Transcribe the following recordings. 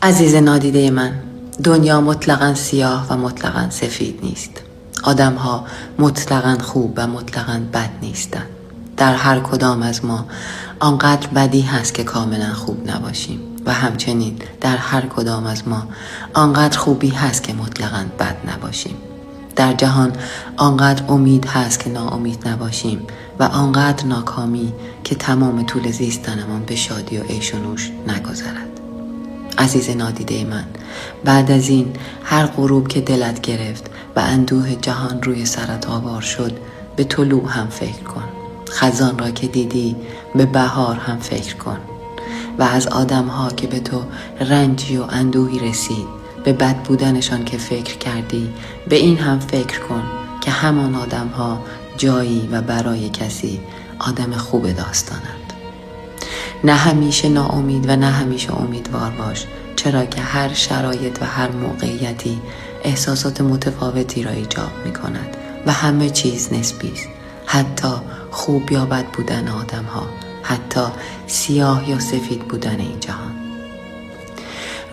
عزیز نادیده من، دنیا مطلقاً سیاه و مطلقاً سفید نیست. آدم‌ها مطلقاً خوب و مطلقاً بد نیستند. در هر کدام از ما آنقدر بدی هست که کاملاً خوب نباشیم و همچنین در هر کدام از ما آنقدر خوبی هست که مطلقاً بد نباشیم. در جهان آنقدر امید هست که ناامید نباشیم و آنقدر ناکامی که تمام طول زیستنمان به شادی و عیش و نوش نگذرد. عزیز نادیده من، بعد از این هر غروب که دلت گرفت و اندوه جهان روی سرت آوار شد، به طلوع هم فکر کن. خزان را که دیدی به بهار هم فکر کن و از آدم‌ها که به تو رنجی و اندوهی رسید، به بد بودنشان که فکر کردی، به این هم فکر کن که همان آدم‌ها جایی و برای کسی آدم خوب داستانند. نه همیشه ناامید و نه همیشه امیدوار باش، چرا که هر شرایط و هر موقعیتی احساسات متفاوتی را ایجاب می کند و همه چیز نسبی است، حتی خوب یا بد بودن آدم ها، حتی سیاه یا سفید بودن این جهان.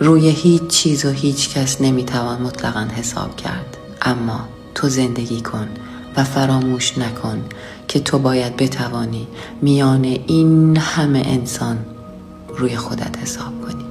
روی هیچ چیز و هیچ کس نمی توان مطلقاً حساب کرد، اما تو زندگی کن و فراموش نکن که تو باید بتوانی میان این همه انسان روی خودت حساب کنی.